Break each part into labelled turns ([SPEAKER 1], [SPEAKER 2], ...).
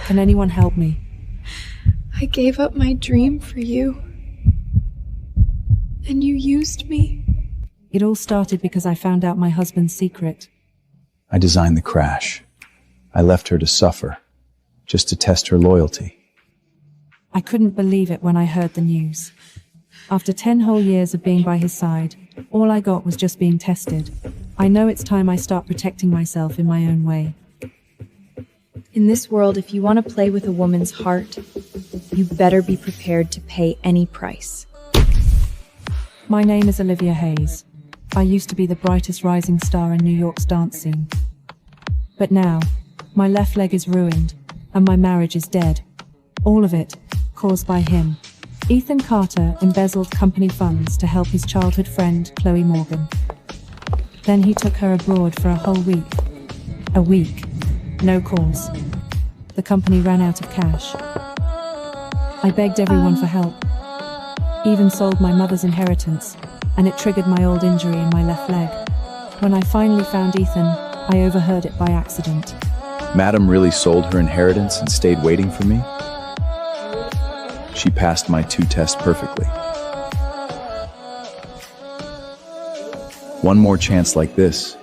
[SPEAKER 1] Can anyone help me?
[SPEAKER 2] I gave up my dream for you. And you used me.
[SPEAKER 1] It all started because I found out my husband's secret.
[SPEAKER 3] I designed the crash. I left her to suffer, just to test her loyalty.
[SPEAKER 1] I couldn't believe it when I heard the news. After 10 whole years of being by his side, all I got was just being tested. I know it's time I start protecting myself in my own way.
[SPEAKER 2] In this world, if you want to play with a woman's heart, you better be prepared to pay any price.
[SPEAKER 1] My name is Olivia Hayes. I used to be the brightest rising star in New York's dance scene. But now, my left leg is ruined, and my marriage is dead. All of it, caused by him. Ethan Carter embezzled company funds to help his childhood friend, Chloe Morgan. Then he took her abroad for a whole week. A week. No calls. The company ran out of cash. I begged everyone for help. Even sold my mother's inheritance, and it triggered my old injury in my left leg. When I finally found Ethan, I overheard it by accident.
[SPEAKER 3] Madam really sold her inheritance and stayed waiting for me? She passed my 2 tests perfectly. One more chance like this,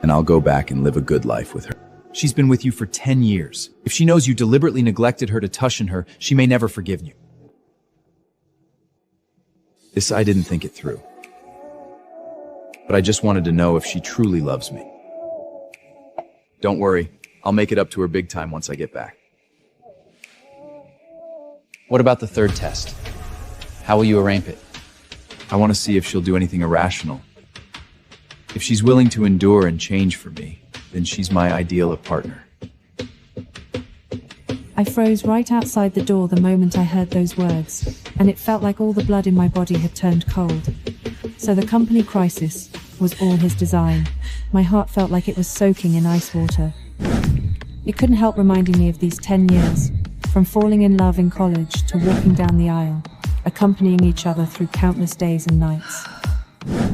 [SPEAKER 3] and I'll go back and live a good life with her.
[SPEAKER 4] She's been with you for 10 years. If she knows you deliberately neglected her to tuition her, she may never forgive you.
[SPEAKER 3] This I didn't think it through. But I just wanted to know if she truly loves me. Don't worry, I'll make it up to her big time once I get back.
[SPEAKER 4] What about the 3rd test? How will you arrange it?
[SPEAKER 3] I want to see if she'll do anything irrational. If she's willing to endure and change for me, then she's my ideal of partner.
[SPEAKER 1] I froze right outside the door the moment I heard those words, and it felt like all the blood in my body had turned cold. So the company crisis was all his design. My heart felt like it was soaking in ice water. It couldn't help reminding me of these 10 years, from falling in love in college to walking down the aisle, accompanying each other through countless days and nights.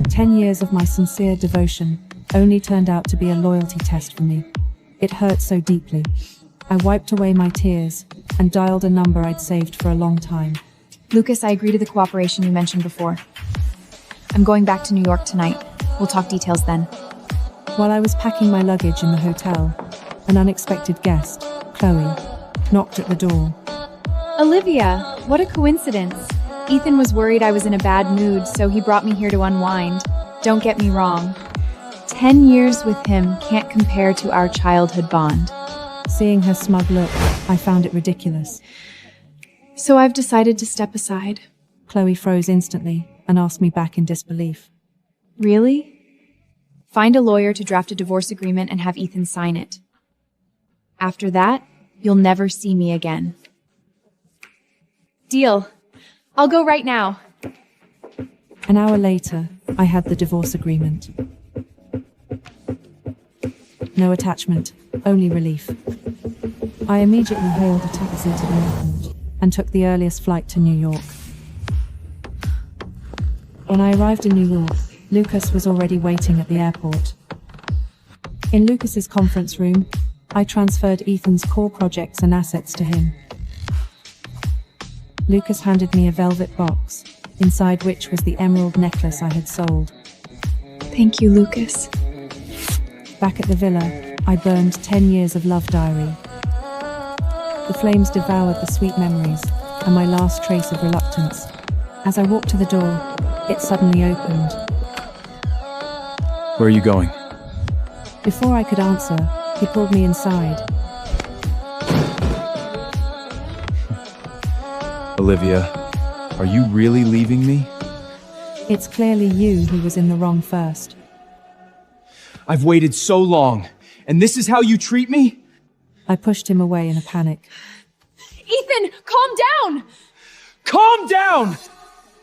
[SPEAKER 1] 10 years of my sincere devotion only turned out to be a loyalty test for me. It hurt so deeply. I wiped away my tears and dialed a number I'd saved for a long time.
[SPEAKER 2] Lucas, I agree to the cooperation you mentioned before. I'm going back to New York tonight. We'll talk details then.
[SPEAKER 1] While I was packing my luggage in the hotel, an unexpected guest, Chloe, knocked at the door.
[SPEAKER 2] Olivia, what a coincidence. Ethan was worried I was in a bad mood, so he brought me here to unwind. Don't get me wrong. 10 years with him can't compare to our childhood bond.
[SPEAKER 1] Seeing her smug look, I found it ridiculous.
[SPEAKER 2] So I've decided to step aside.
[SPEAKER 1] Chloe froze instantly and asked me back in disbelief.
[SPEAKER 2] Really? Find a lawyer to draft a divorce agreement and have Ethan sign it. After that, you'll never see me again. Deal. I'll go right now.
[SPEAKER 1] An hour later, I had the divorce agreement. No attachment, only relief. I immediately hailed a taxi to the airport and took the earliest flight to New York. When I arrived in New York, Lucas was already waiting at the airport. In Lucas's conference room, I transferred Ethan's core projects and assets to him. Lucas handed me a velvet box, inside which was the emerald necklace I had sold.
[SPEAKER 2] Thank you, Lucas.
[SPEAKER 1] Back at the villa, I burned 10 years of love diary. The flames devoured the sweet memories and my last trace of reluctance. As I walked to the door, it suddenly opened.
[SPEAKER 3] Where are you going?
[SPEAKER 1] Before I could answer, he pulled me inside.
[SPEAKER 3] Olivia, are you really leaving me?
[SPEAKER 1] It's clearly you who was in the wrong first.
[SPEAKER 4] I've waited so long, and this is how you treat me?
[SPEAKER 1] I pushed him away in a panic.
[SPEAKER 2] Ethan, calm down!
[SPEAKER 4] Calm down!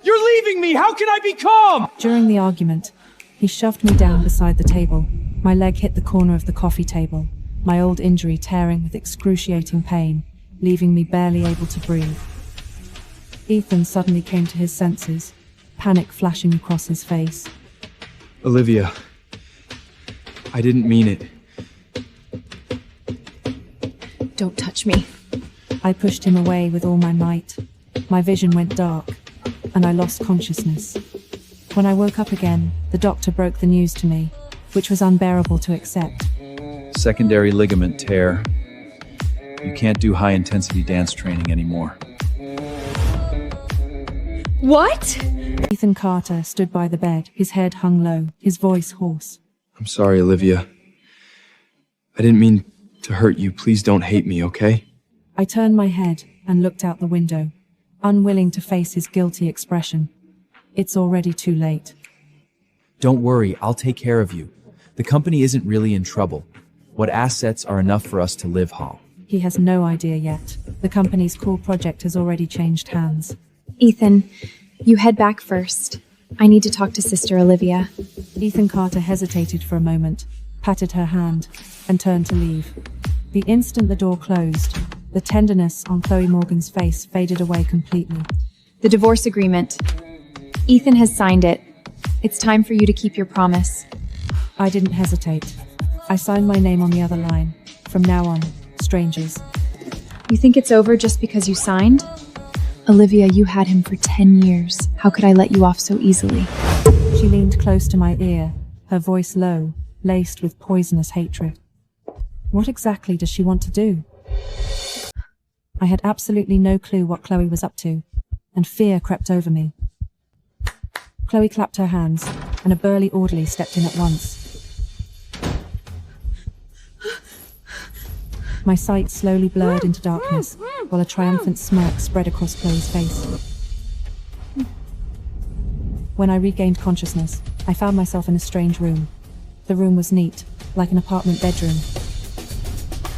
[SPEAKER 4] You're leaving me! How can I be calm?
[SPEAKER 1] During the argument, he shoved me down beside the table. My leg hit the corner of the coffee table, my old injury tearing with excruciating pain, leaving me barely able to breathe. Ethan suddenly came to his senses, panic flashing across his face.
[SPEAKER 2] Don't touch me.
[SPEAKER 1] I pushed him away with all my might. My vision went dark, and I lost consciousness. When I woke up again, the doctor broke the news to me, which was unbearable to accept.
[SPEAKER 4] Secondary ligament tear. You can't do high-intensity dance training anymore.
[SPEAKER 2] What?
[SPEAKER 1] Ethan Carter stood by the bed, his head hung low, his voice hoarse.
[SPEAKER 5] I'm sorry, Olivia. I didn't mean to hurt you. Please don't hate me, okay?
[SPEAKER 1] I turned my head and looked out the window, unwilling to face his guilty expression. It's already too late.
[SPEAKER 4] Don't worry, I'll take care of you. The company isn't really in trouble. What assets are enough for us to live, Hall?
[SPEAKER 1] He has no idea yet. The company's core project has already changed hands.
[SPEAKER 2] Ethan, you head back first. I need to talk to Sister Olivia.
[SPEAKER 1] Ethan Carter hesitated for a moment, patted her hand, and turned to leave. The instant the door closed, the tenderness on Chloe Morgan's face faded away completely.
[SPEAKER 2] The divorce agreement. Ethan has signed it. It's time for you to keep your promise.
[SPEAKER 1] I didn't hesitate. I signed my name on the other line. From now on, strangers.
[SPEAKER 2] You think it's over just because you signed? Olivia, you had him for 10 years. How could I let you off so easily?
[SPEAKER 1] She leaned close to my ear, her voice low, laced with poisonous hatred. What exactly does she want to do? I had absolutely no clue what Chloe was up to, and fear crept over me. Chloe clapped her hands, and a burly orderly stepped in at once. My sight slowly blurred into darkness, while a triumphant smirk spread across Chloe's face. When I regained consciousness, I found myself in a strange room. The room was neat, like an apartment bedroom.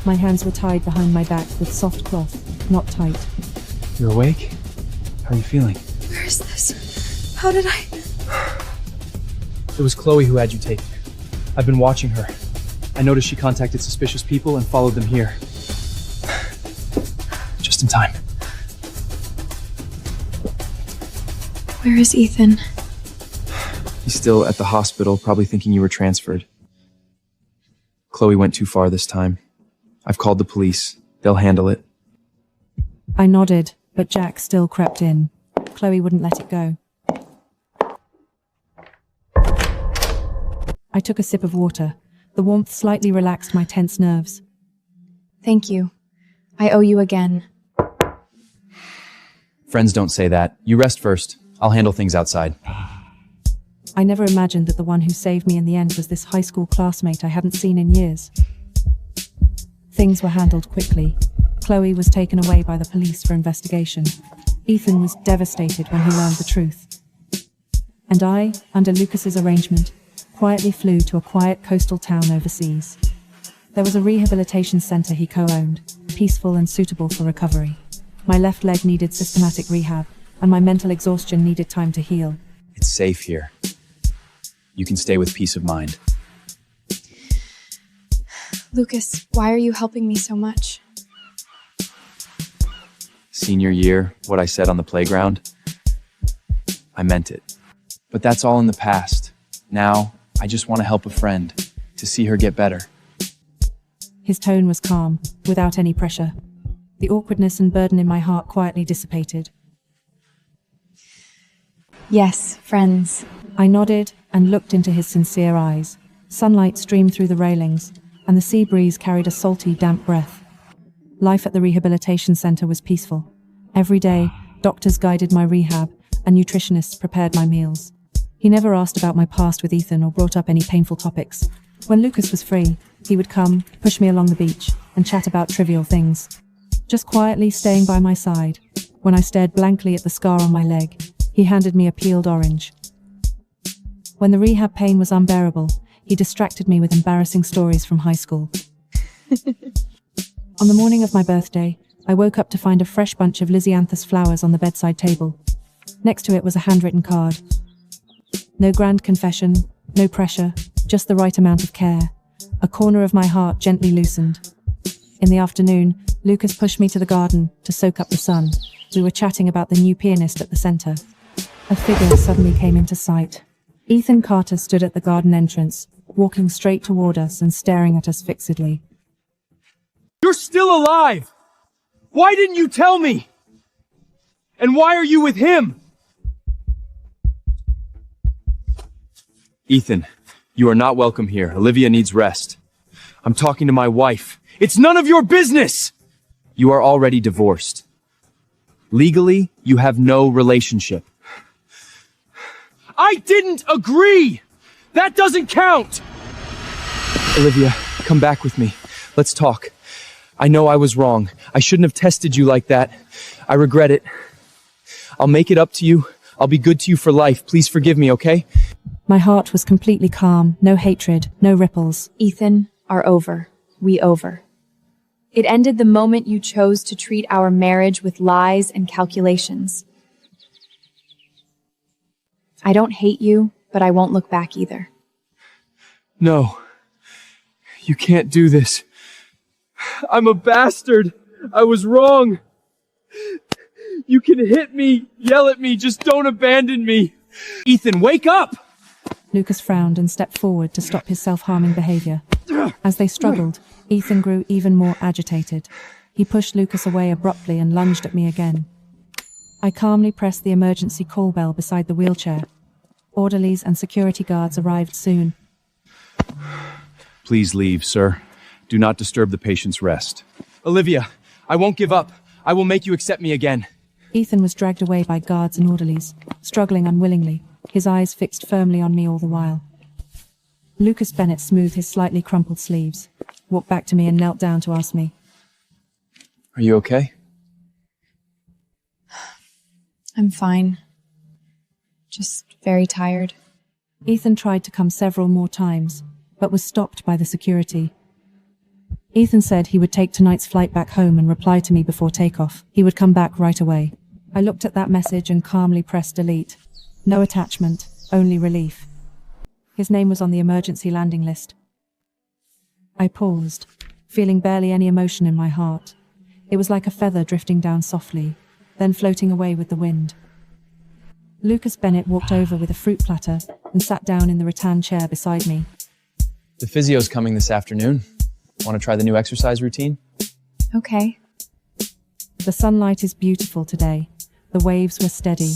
[SPEAKER 1] My hands were tied behind my back with soft cloth, not tight.
[SPEAKER 5] You're awake? How are you feeling?
[SPEAKER 6] Where is this? How did I...
[SPEAKER 5] It was Chloe who had you taken. I've been watching her. I noticed she contacted suspicious people and followed them here. Just in time.
[SPEAKER 6] Where is Ethan?
[SPEAKER 5] He's still at the hospital, probably thinking you were transferred. Chloe went too far this time. I've called the police. They'll handle it.
[SPEAKER 1] I nodded, but Jack still crept in. Chloe wouldn't let it go. I took a sip of water. The warmth slightly relaxed my tense nerves.
[SPEAKER 2] Thank you. I owe you again.
[SPEAKER 4] Friends don't say that. You rest first. I'll handle things outside.
[SPEAKER 1] I never imagined that the one who saved me in the end was this high school classmate I hadn't seen in years. Things were handled quickly. Chloe was taken away by the police for investigation. Ethan was devastated when he learned the truth. And I, under Lucas's arrangement, quietly flew to a quiet coastal town overseas. There was a rehabilitation center he co-owned, peaceful and suitable for recovery. My left leg needed systematic rehab, and my mental exhaustion needed time to heal.
[SPEAKER 4] It's safe here. You can stay with peace of mind.
[SPEAKER 6] Lucas, why are you helping me so much?
[SPEAKER 4] Senior year, what I said on the playground, I meant it. But that's all in the past. Now, I just want to help a friend, to see her get better.
[SPEAKER 1] His tone was calm, without any pressure. The awkwardness and burden in my heart quietly dissipated.
[SPEAKER 2] Yes, friends.
[SPEAKER 1] I nodded and looked into his sincere eyes. Sunlight streamed through the railings, and the sea breeze carried a salty, damp breath. Life at the rehabilitation center was peaceful. Every day, doctors guided my rehab, and nutritionists prepared my meals. He never asked about my past with Ethan or brought up any painful topics. When Lucas was free, he would come, push me along the beach, and chat about trivial things. Just quietly staying by my side. When I stared blankly at the scar on my leg, he handed me a peeled orange. When the rehab pain was unbearable, he distracted me with embarrassing stories from high school. On the morning of my birthday, I woke up to find a fresh bunch of Lysianthus flowers on the bedside table. Next to it was a handwritten card. No grand confession, no pressure, just the right amount of care. A corner of my heart gently loosened. In the afternoon, Lucas pushed me to the garden to soak up the sun. We were chatting about the new pianist at the center. A figure suddenly came into sight. Ethan Carter stood at the garden entrance, walking straight toward us and staring at us fixedly.
[SPEAKER 5] You're still alive! Why didn't you tell me? And why are you with him? Ethan, you are not welcome here. Olivia needs rest. I'm talking to my wife. It's none of your business! You are already divorced. Legally, you have no relationship. I didn't agree! That doesn't count! Olivia, come back with me. Let's talk. I know I was wrong. I shouldn't have tested you like that. I regret it. I'll make it up to you. I'll be good to you for life. Please forgive me, okay?
[SPEAKER 1] My heart was completely calm, no hatred, no ripples.
[SPEAKER 2] Ethan, we over. It ended the moment you chose to treat our marriage with lies and calculations. I don't hate you, but I won't look back either.
[SPEAKER 5] No. You can't do this. I'm a bastard. I was wrong. You can hit me, yell at me, just don't abandon me. Ethan, wake up!
[SPEAKER 1] Lucas frowned and stepped forward to stop his self-harming behavior. As they struggled, Ethan grew even more agitated. He pushed Lucas away abruptly and lunged at me again. I calmly pressed the emergency call bell beside the wheelchair. Orderlies and security guards arrived soon.
[SPEAKER 3] Please leave, sir. Do not disturb the patient's rest.
[SPEAKER 5] Olivia, I won't give up. I will make you accept me again.
[SPEAKER 1] Ethan was dragged away by guards and orderlies, struggling unwillingly, his eyes fixed firmly on me all the while. Lucas Bennett smoothed his slightly crumpled sleeves, walked back to me and knelt down to ask me,
[SPEAKER 4] Are you okay?
[SPEAKER 2] I'm fine. Just very tired.
[SPEAKER 1] Ethan tried to come several more times, but was stopped by the security. Ethan said he would take tonight's flight back home and reply to me before takeoff. He would come back right away. I looked at that message and calmly pressed delete. No attachment, only relief. His name was on the emergency landing list. I paused, feeling barely any emotion in my heart. It was like a feather drifting down softly, then floating away with the wind. Lucas Bennett walked over with a fruit platter and sat down in the rattan chair beside me.
[SPEAKER 4] The physio's coming this afternoon. Want to try the new exercise routine?
[SPEAKER 2] Okay.
[SPEAKER 1] The sunlight is beautiful today. The waves were steady.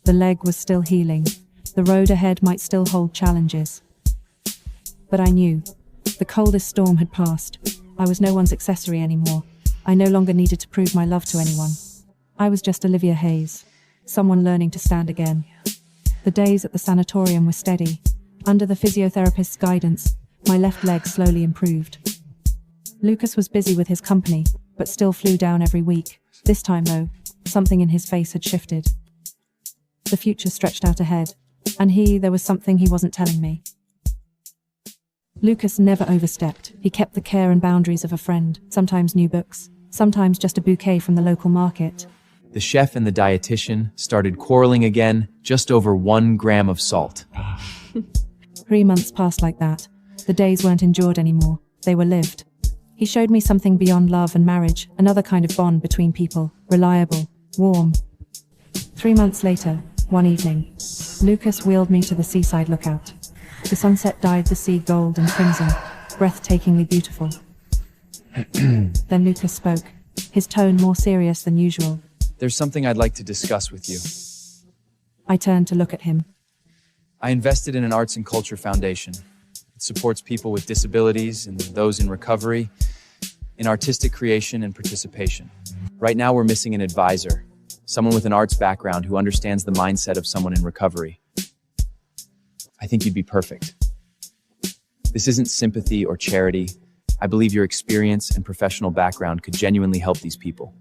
[SPEAKER 1] The leg was still healing. The road ahead might still hold challenges. But I knew. The coldest storm had passed. I was no one's accessory anymore. I no longer needed to prove my love to anyone. I was just Olivia Hayes, someone learning to stand again. The days at the sanatorium were steady. Under the physiotherapist's guidance, my left leg slowly improved. Lucas was busy with his company, but still flew down every week. This time, though, something in his face had shifted. The future stretched out ahead, and there was something he wasn't telling me. Lucas never overstepped. He kept the care and boundaries of a friend, sometimes new books, sometimes just a bouquet from the local market.
[SPEAKER 4] The chef and the dietitian started quarreling again, just over 1 gram of salt.
[SPEAKER 1] 3 months passed like that. The days weren't endured anymore. They were lived. He showed me something beyond love and marriage, another kind of bond between people, reliable, warm. 3 months later, one evening, Lucas wheeled me to the seaside lookout. The sunset dyed the sea gold and crimson, breathtakingly beautiful. Then Lucas spoke, his tone more serious than usual.
[SPEAKER 4] There's something I'd like to discuss with you.
[SPEAKER 1] I turned to look at him.
[SPEAKER 4] I invested in an arts and culture foundation. It supports people with disabilities and those in recovery, in artistic creation and participation. Right now we're missing an advisor, someone with an arts background who understands the mindset of someone in recovery. I think you'd be perfect. This isn't sympathy or charity. I believe your experience and professional background could genuinely help these people.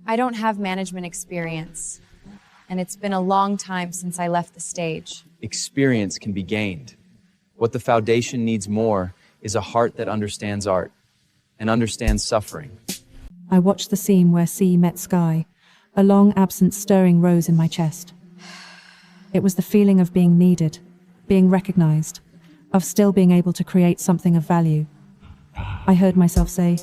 [SPEAKER 2] I don't have management experience, and it's been a long time since I left the stage.
[SPEAKER 4] Experience can be gained. What the foundation needs more is a heart that understands art and understands suffering.
[SPEAKER 1] I watched the scene where sea met sky. A long absence stirring rose in my chest. It was the feeling of being needed, being recognized, of still being able to create something of value. I heard myself say,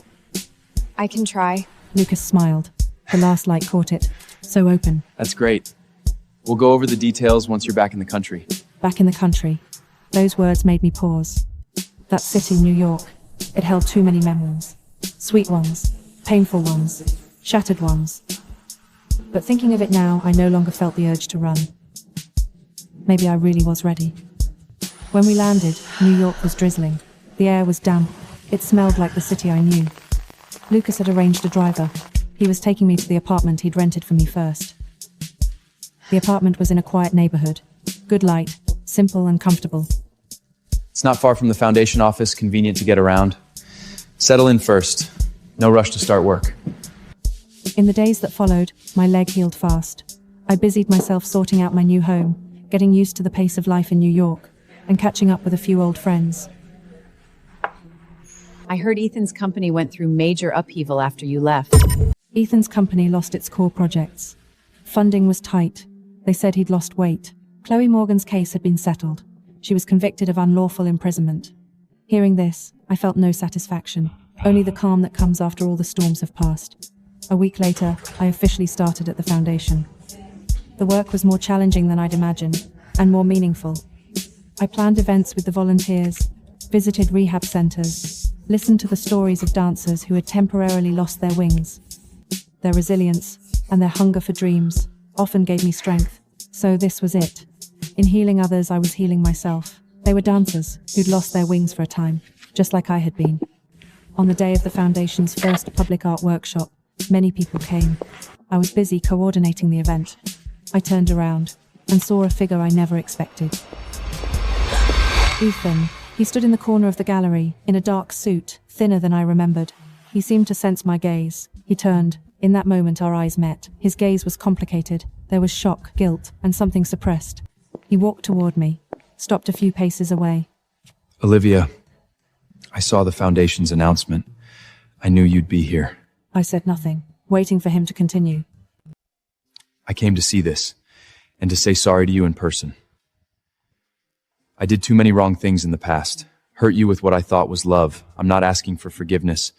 [SPEAKER 2] I can try.
[SPEAKER 1] Lucas smiled. The last light caught it, so open.
[SPEAKER 4] That's great. We'll go over the details once you're back in the country.
[SPEAKER 1] Back in the country. Those words made me pause. That city, New York, it held too many memories. Sweet ones, painful ones, shattered ones. But thinking of it now, I no longer felt the urge to run. Maybe I really was ready. When we landed, New York was drizzling. The air was damp. It smelled like the city I knew. Lucas had arranged a driver. He was taking me to the apartment he'd rented for me first. The apartment was in a quiet neighborhood. Good light, simple and comfortable.
[SPEAKER 4] It's not far from the foundation office, convenient to get around. Settle in first. No rush to start work.
[SPEAKER 1] In the days that followed, my leg healed fast. I busied myself sorting out my new home, getting used to the pace of life in New York, and catching up with a few old friends.
[SPEAKER 7] I heard Ethan's company went through major upheaval after you left.
[SPEAKER 1] Ethan's company lost its core projects. Funding was tight. They said he'd lost weight. Chloe Morgan's case had been settled. She was convicted of unlawful imprisonment. Hearing this, I felt no satisfaction, only the calm that comes after all the storms have passed. A week later, I officially started at the foundation. The work was more challenging than I'd imagined, and more meaningful. I planned events with the volunteers, visited rehab centers, listened to the stories of dancers who had temporarily lost their wings. Their resilience and their hunger for dreams often gave me strength. So this was it. In healing others, I was healing myself. They were dancers who'd lost their wings for a time, just like I had been. On the day of the Foundation's first public art workshop, many people came. I was busy coordinating the event. I turned around and saw a figure I never expected. Ethan. He stood in the corner of the gallery, in a dark suit, thinner than I remembered. He seemed to sense my gaze. He turned. In that moment our eyes met. His gaze was complicated. There was shock, guilt, and something suppressed. He walked toward me, stopped a few paces away.
[SPEAKER 3] Olivia, I saw the Foundation's announcement. I knew you'd be here.
[SPEAKER 1] I said nothing, waiting for him to continue.
[SPEAKER 3] I came to see this, and to say sorry to you in person. I did too many wrong things in the past. Hurt you with what I thought was love. I'm not asking for forgiveness.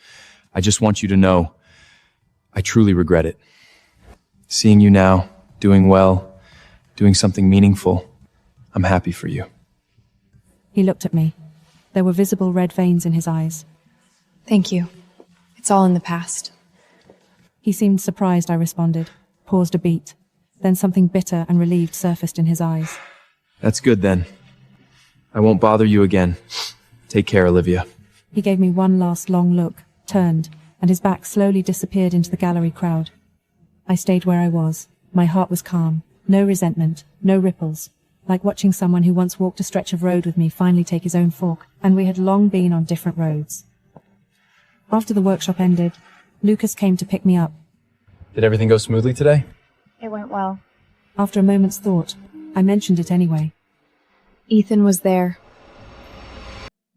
[SPEAKER 3] I just want you to know, I truly regret it. Seeing you now, doing well, doing something meaningful, I'm happy for you.
[SPEAKER 1] He looked at me. There were visible red veins in his eyes.
[SPEAKER 6] Thank you. It's all in the past.
[SPEAKER 1] He seemed surprised, I responded, paused a beat. Then something bitter and relieved surfaced in his eyes.
[SPEAKER 3] That's good then. I won't bother you again. Take care, Olivia.
[SPEAKER 1] He gave me one last long look, turned, and his back slowly disappeared into the gallery crowd. I stayed where I was. My heart was calm. No resentment, no ripples. Like watching someone who once walked a stretch of road with me finally take his own fork, and we had long been on different roads. After the workshop ended, Lucas came to pick me up.
[SPEAKER 4] Did everything go smoothly today?
[SPEAKER 2] It went well.
[SPEAKER 1] After a moment's thought, I mentioned it anyway.
[SPEAKER 2] Ethan was there.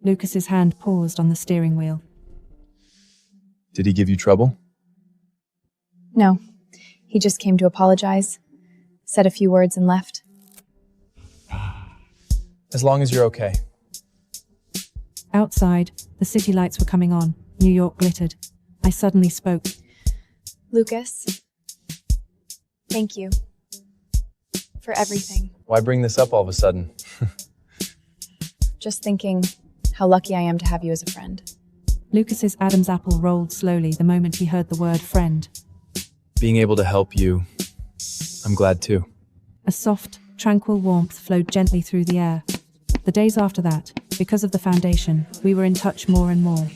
[SPEAKER 1] Lucas's hand paused on the steering wheel.
[SPEAKER 3] Did he give you trouble?
[SPEAKER 2] No. He just came to apologize, said a few words and left.
[SPEAKER 4] As long as you're okay.
[SPEAKER 1] Outside, the city lights were coming on. New York glittered. I suddenly spoke.
[SPEAKER 6] Lucas, thank you for everything.
[SPEAKER 4] Why bring this up all of a sudden?
[SPEAKER 2] Just thinking how lucky I am to have you as a friend.
[SPEAKER 1] Lucas's Adam's apple rolled slowly the moment he heard the word friend.
[SPEAKER 4] Being able to help you, I'm glad too.
[SPEAKER 1] A soft, tranquil warmth flowed gently through the air. The days after that, because of the Foundation, we were in touch more and more.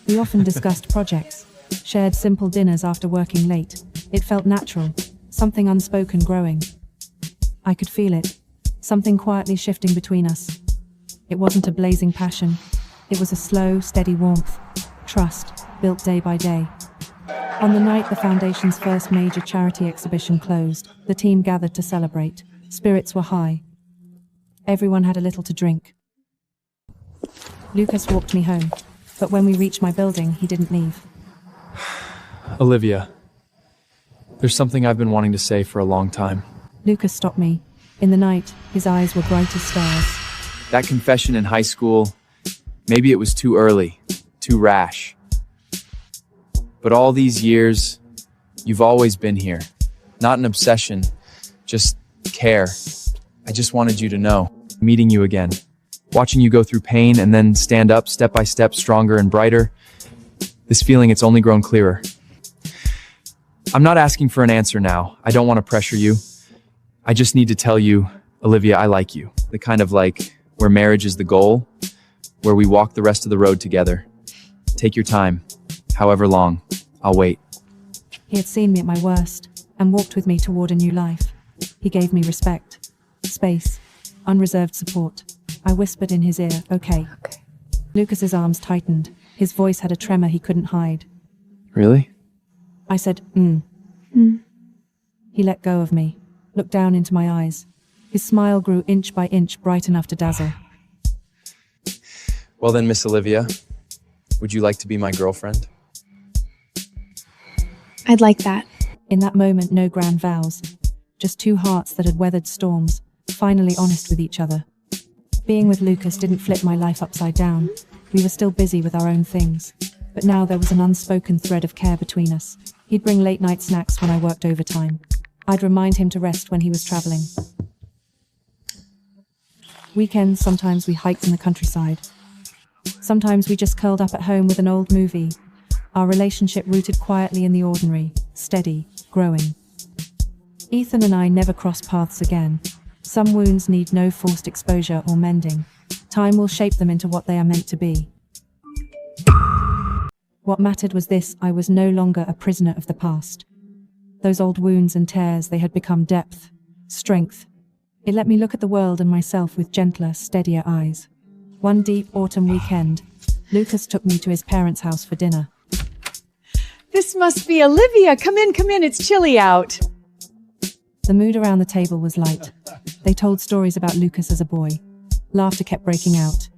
[SPEAKER 1] We often discussed projects, shared simple dinners after working late. It felt natural, something unspoken growing. I could feel it, something quietly shifting between us. It wasn't a blazing passion. It was a slow, steady warmth, trust, built day by day. On the night the Foundation's first major charity exhibition closed, the team gathered to celebrate. Spirits were high. Everyone had a little to drink. Lucas walked me home, but when we reached my building, he didn't leave.
[SPEAKER 4] Olivia, there's something I've been wanting to say for a long time.
[SPEAKER 1] Lucas stopped me. In the night, his eyes were bright as stars.
[SPEAKER 4] That confession in high school, maybe it was too early, too rash. But all these years, you've always been here. Not an obsession, just care. I just wanted you to know. Meeting you again, watching you go through pain and then stand up step by step, stronger and brighter.
[SPEAKER 3] This feeling, it's only grown clearer. I'm not asking for an answer now. I don't want to pressure you. I just need to tell you, Olivia, I like you. The kind of like, where marriage is the goal, where we walk the rest of the road together. Take your time, however long. I'll wait.
[SPEAKER 1] He had seen me at my worst and walked with me toward a new life. He gave me respect, space, unreserved support. I whispered in his ear, okay. Lucas's arms tightened. His voice had a tremor he couldn't hide.
[SPEAKER 3] Really?
[SPEAKER 1] I said, He let go of me, looked down into my eyes. His smile grew inch by inch bright enough to dazzle.
[SPEAKER 3] Well then, Miss Olivia, would you like to be my girlfriend?
[SPEAKER 6] I'd like that.
[SPEAKER 1] In that moment, no grand vows. Just two hearts that had weathered storms, finally honest with each other. Being with Lucas didn't flip my life upside down. We were still busy with our own things. But now there was an unspoken thread of care between us. He'd bring late-night snacks when I worked overtime. I'd remind him to rest when he was traveling. Weekends, sometimes we hiked in the countryside. Sometimes we just curled up at home with an old movie. Our relationship rooted quietly in the ordinary, steady, growing. Ethan and I never crossed paths again. Some wounds need no forced exposure or mending. Time will shape them into what they are meant to be. What mattered was this: I was no longer a prisoner of the past. Those old wounds and tears, they had become depth, strength. It let me look at the world and myself with gentler, steadier eyes. One deep autumn weekend, Lucas took me to his parents' house for dinner.
[SPEAKER 7] This must be Olivia. Come in, it's chilly out.
[SPEAKER 1] The mood around the table was light. They told stories about Lucas as a boy. Laughter kept breaking out.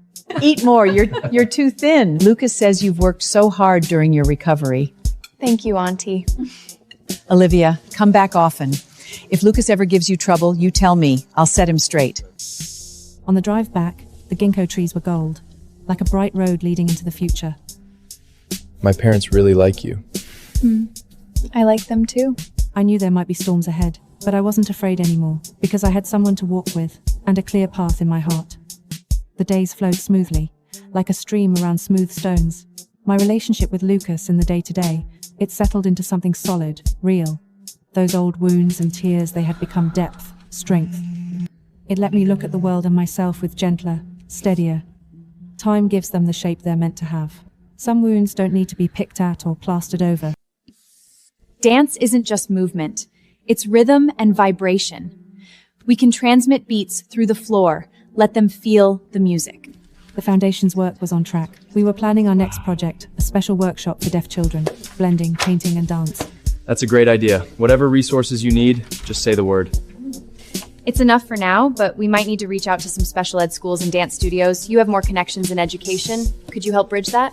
[SPEAKER 7] Eat more, you're too thin. Lucas says you've worked so hard during your recovery.
[SPEAKER 6] Thank you, Auntie.
[SPEAKER 7] Olivia, come back often. If Lucas ever gives you trouble, you tell me. I'll set him straight.
[SPEAKER 1] On the drive back, the ginkgo trees were gold, like a bright road leading into the future.
[SPEAKER 3] My parents really like you.
[SPEAKER 6] I like them too.
[SPEAKER 1] I knew there might be storms ahead, but I wasn't afraid anymore, because I had someone to walk with, and a clear path in my heart. The days flowed smoothly, like a stream around smooth stones. My relationship with Lucas in the day-to-day, it settled into something solid, real. Those old wounds and tears, they had become depth, strength. It let me look at the world and myself with gentler, steadier. Time gives them the shape they're meant to have. Some wounds don't need to be picked at or plastered over.
[SPEAKER 2] Dance isn't just movement. It's rhythm and vibration. We can transmit beats through the floor, let them feel the music.
[SPEAKER 1] The foundation's work was on track. We were planning our next project, a special workshop for deaf children, blending painting and dance.
[SPEAKER 3] That's a great idea. Whatever resources you need, just say the word.
[SPEAKER 2] It's enough for now, but we might need to reach out to some special ed schools and dance studios. You have more connections in education. Could you help bridge that?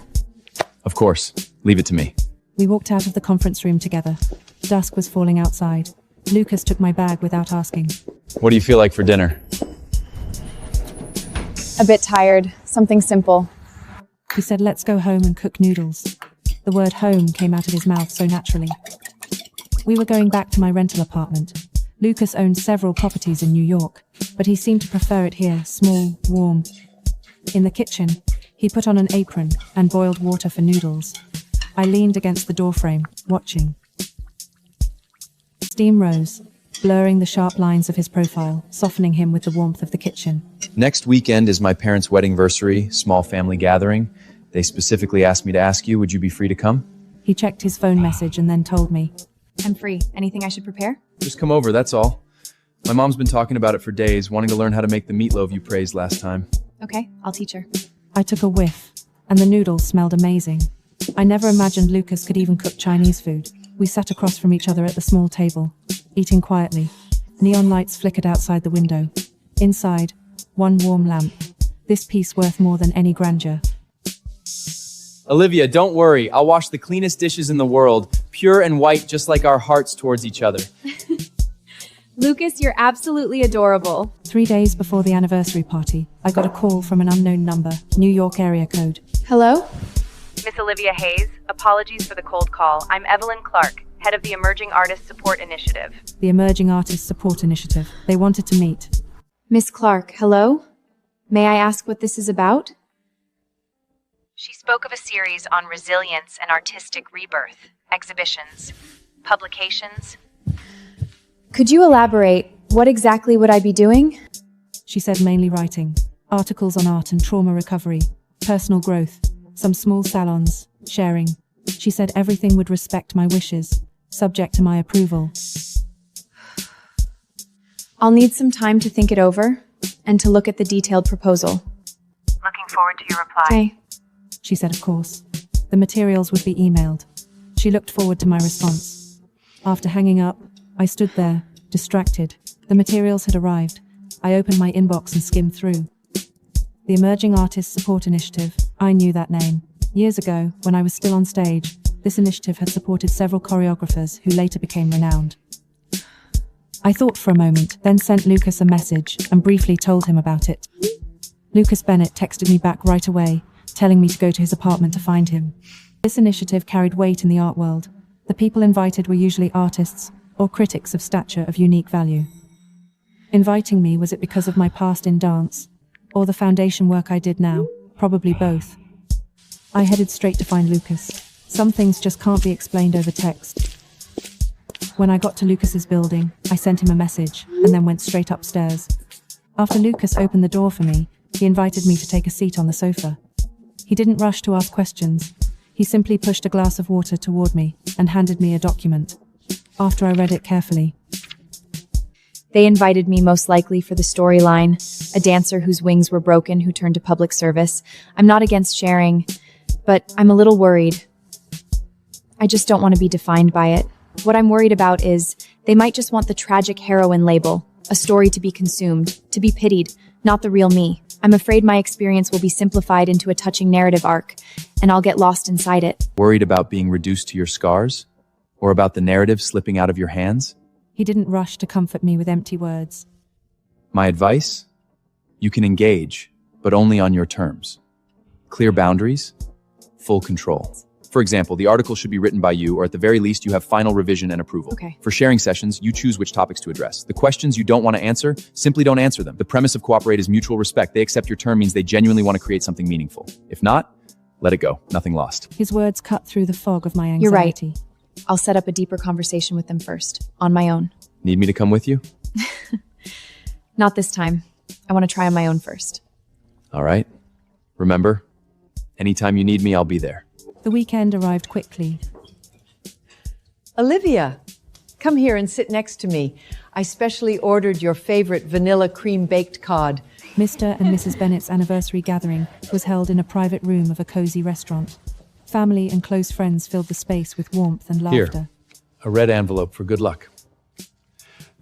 [SPEAKER 3] Of course. Leave it to me.
[SPEAKER 1] We walked out of the conference room together. Dusk was falling outside. Lucas took my bag without asking.
[SPEAKER 3] What do you feel like for dinner?
[SPEAKER 6] A bit tired. Something simple.
[SPEAKER 1] He said, let's go home and cook noodles. The word home came out of his mouth so naturally. We were going back to my rental apartment. Lucas owned several properties in New York, but he seemed to prefer it here, small, warm. In the kitchen, he put on an apron and boiled water for noodles. I leaned against the doorframe, watching. Steam rose, blurring the sharp lines of his profile, softening him with the warmth of the kitchen.
[SPEAKER 3] Next weekend is my parents' wedding-versary, small family gathering. They specifically asked me to ask you, would you be free to come?
[SPEAKER 1] He checked his phone message and then told me.
[SPEAKER 2] I'm free. Anything I should prepare?
[SPEAKER 3] Just come over, that's all. My mom's been talking about it for days, wanting to learn how to make the meatloaf you praised last time.
[SPEAKER 2] Okay, I'll teach her.
[SPEAKER 1] I took a whiff, and the noodles smelled amazing. I never imagined Lucas could even cook Chinese food. We sat across from each other at the small table, eating quietly. Neon lights flickered outside the window. Inside, one warm lamp. This piece worth more than any grandeur.
[SPEAKER 3] Olivia, don't worry. I'll wash the cleanest dishes in the world, pure and white, just like our hearts towards each other.
[SPEAKER 2] Lucas, you're absolutely adorable.
[SPEAKER 1] 3 days before the anniversary party, I got a call from an unknown number, New York area code.
[SPEAKER 6] Hello?
[SPEAKER 8] Miss Olivia Hayes, apologies for the cold call. I'm Evelyn Clark, head of the Emerging Artist Support Initiative.
[SPEAKER 1] The Emerging Artist Support Initiative. They wanted to meet.
[SPEAKER 2] Miss Clark, hello? May I ask what this is about?
[SPEAKER 8] She spoke of a series on resilience and artistic rebirth, exhibitions, publications.
[SPEAKER 2] Could you elaborate? What exactly would I be doing?
[SPEAKER 1] She said mainly writing, articles on art and trauma recovery, personal growth, some small salons, sharing. She said everything would respect my wishes, subject to my approval.
[SPEAKER 2] I'll need some time to think it over and to look at the detailed proposal.
[SPEAKER 8] Looking forward to your reply.
[SPEAKER 2] Okay.
[SPEAKER 1] She said of course. The materials would be emailed. She looked forward to my response. After hanging up, I stood there, distracted. The materials had arrived. I opened my inbox and skimmed through. The Emerging Artists Support Initiative. I knew that name. Years ago, when I was still on stage, this initiative had supported several choreographers who later became renowned. I thought for a moment, then sent Lucas a message and briefly told him about it. Lucas Bennett texted me back right away, telling me to go to his apartment to find him. This initiative carried weight in the art world. The people invited were usually artists or critics of stature of unique value. Inviting me, was it because of my past in dance, or the foundation work I did now? Probably both. I headed straight to find Lucas. Some things just can't be explained over text. When I got to Lucas's building, I sent him a message and then went straight upstairs. After Lucas opened the door for me, he invited me to take a seat on the sofa. He didn't rush to ask questions. He simply pushed a glass of water toward me and handed me a document. After I read it carefully,
[SPEAKER 2] They invited me most likely for the storyline, a dancer whose wings were broken who turned to public service. I'm not against sharing, but I'm a little worried. I just don't want to be defined by it. What I'm worried about is they might just want the tragic heroine label, a story to be consumed, to be pitied, not the real me. I'm afraid my experience will be simplified into a touching narrative arc, and I'll get lost inside it.
[SPEAKER 3] Worried about being reduced to your scars? Or about the narrative slipping out of your hands?
[SPEAKER 1] he didn't rush to comfort me with empty words.
[SPEAKER 3] My advice? You can engage, but only on your terms. Clear boundaries, full control. For example, the article should be written by you, or at the very least, you have final revision and approval.
[SPEAKER 2] Okay.
[SPEAKER 3] For sharing sessions, you choose which topics to address. The questions you don't want to answer, simply don't answer them. The premise of Cooperate is mutual respect. They accept your term means they genuinely want to create something meaningful. If not, let it go. Nothing lost.
[SPEAKER 1] His words cut through the fog of my anxiety.
[SPEAKER 2] You're right. I'll set up a deeper conversation with them first, on my own.
[SPEAKER 3] Need me to come with you?
[SPEAKER 2] Not this time. I want to try on my own first.
[SPEAKER 3] All right. Remember, anytime you need me, I'll be there.
[SPEAKER 1] The weekend arrived quickly.
[SPEAKER 7] Olivia, come here and sit next to me. I specially ordered your favorite vanilla cream baked cod.
[SPEAKER 1] Mr. and Mrs. Bennett's anniversary gathering was held in a private room of a cozy restaurant. Family and close friends filled the space with warmth and laughter.
[SPEAKER 9] Here, a red envelope for good luck.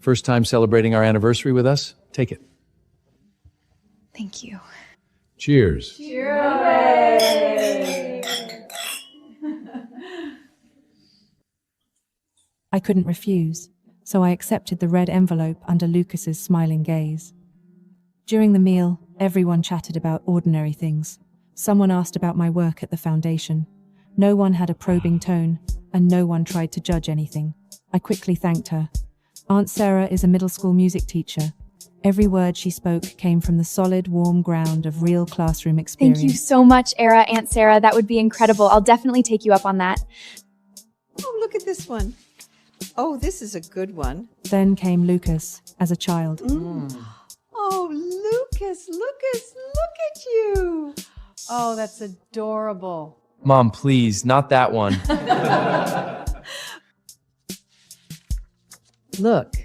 [SPEAKER 9] First time celebrating our anniversary with us? Take it.
[SPEAKER 2] Thank you.
[SPEAKER 9] Cheers.
[SPEAKER 1] I couldn't refuse, so I accepted the red envelope under Lucas's smiling gaze. During the meal, everyone chatted about ordinary things. Someone asked about my work at the foundation. No one had a probing tone, and no one tried to judge anything. I quickly thanked her. Aunt Sarah is a middle school music teacher. Every word she spoke came from the solid, warm ground of real classroom experience.
[SPEAKER 2] Thank you so much, Aunt Sarah. That would be incredible. I'll definitely take you up on that.
[SPEAKER 10] Oh, look at this one. Oh, this is a good one.
[SPEAKER 1] Then came Lucas, as a child.
[SPEAKER 10] Oh, Lucas, look at you.
[SPEAKER 7] Oh, that's adorable.
[SPEAKER 5] Mom, please, not that one.
[SPEAKER 7] Look,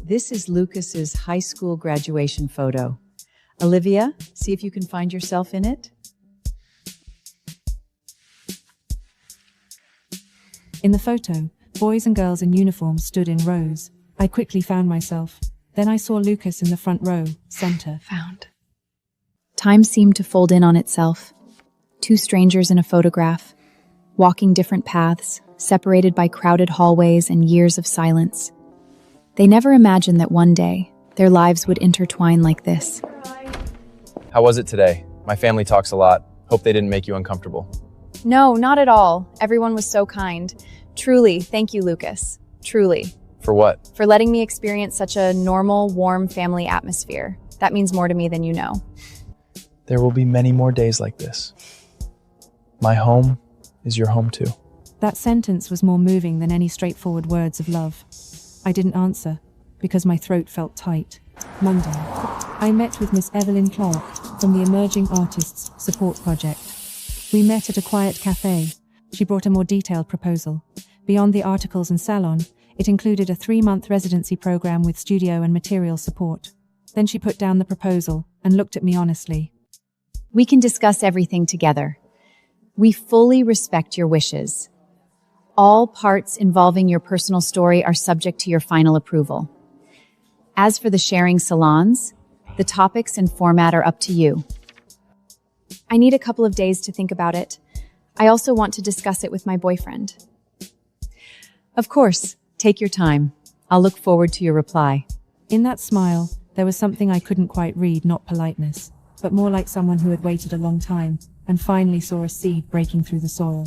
[SPEAKER 7] this is Lucas's high school graduation photo. Olivia, see if you can find yourself in it.
[SPEAKER 1] In the photo, boys and girls in uniform stood in rows. I quickly found myself. Then I saw Lucas in the front row, center.
[SPEAKER 2] Found. Time seemed to fold in on itself. Two strangers in a photograph, walking different paths, separated by crowded hallways and years of silence. They never imagined that one day, their lives would intertwine like this.
[SPEAKER 4] How was it today? My family talks a lot. Hope they didn't make you uncomfortable.
[SPEAKER 2] No, not at all. Everyone was so kind. Truly, thank you, Lucas. Truly.
[SPEAKER 4] For what?
[SPEAKER 2] For letting me experience such a normal, warm family atmosphere. That means more to me than you know.
[SPEAKER 4] There will be many more days like this. My home is your home too.
[SPEAKER 1] That sentence was more moving than any straightforward words of love. I didn't answer, because my throat felt tight. Monday, I met with Miss Evelyn Clark from the Emerging Artists Support Project. We met at a quiet cafe. She brought a more detailed proposal. Beyond the articles and salon, it included a 3-month residency program with studio and material support. Then she put down the proposal and looked at me honestly.
[SPEAKER 2] We can discuss everything together. We fully respect your wishes. All parts involving your personal story are subject to your final approval. As for the sharing salons, the topics and format are up to you.
[SPEAKER 6] I need a couple of days to think about it. I also want to discuss it with my boyfriend.
[SPEAKER 7] Of course, take your time. I'll look forward to your reply.
[SPEAKER 1] In that smile, there was something I couldn't quite read, not politeness, but more like someone who had waited a long time and finally saw a seed breaking through the soil.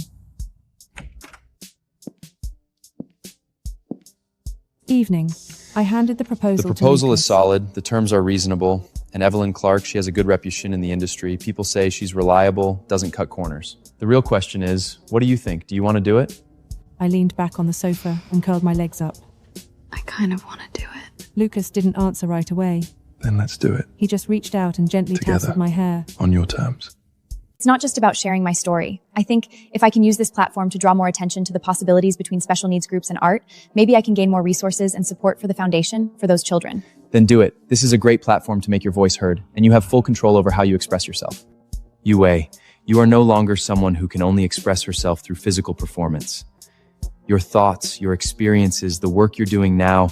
[SPEAKER 1] Evening. I handed the proposal to
[SPEAKER 3] The proposal
[SPEAKER 1] Lucas.
[SPEAKER 3] is solid, the terms are reasonable, and Evelyn Clark, she has a good reputation in the industry. People say she's reliable, doesn't cut corners. The real question is, what do you think? Do you want to do it?
[SPEAKER 1] I leaned back on the sofa and curled my legs up.
[SPEAKER 6] I kind of want to do it.
[SPEAKER 1] Lucas didn't answer right away.
[SPEAKER 11] Then let's do it.
[SPEAKER 1] He just reached out and gently
[SPEAKER 11] Together.
[SPEAKER 1] tousled my hair.
[SPEAKER 11] On your terms.
[SPEAKER 6] It's not just about sharing my story. I think if I can use this platform to draw more attention to the possibilities between special needs groups and art, maybe I can gain more resources and support for the foundation for those children.
[SPEAKER 4] Then do it. This is a great platform to make your voice heard, and you have full control over how you express yourself.
[SPEAKER 3] Yue, you are no longer someone who can only express herself through physical performance. Your thoughts, your experiences, the work you're doing now,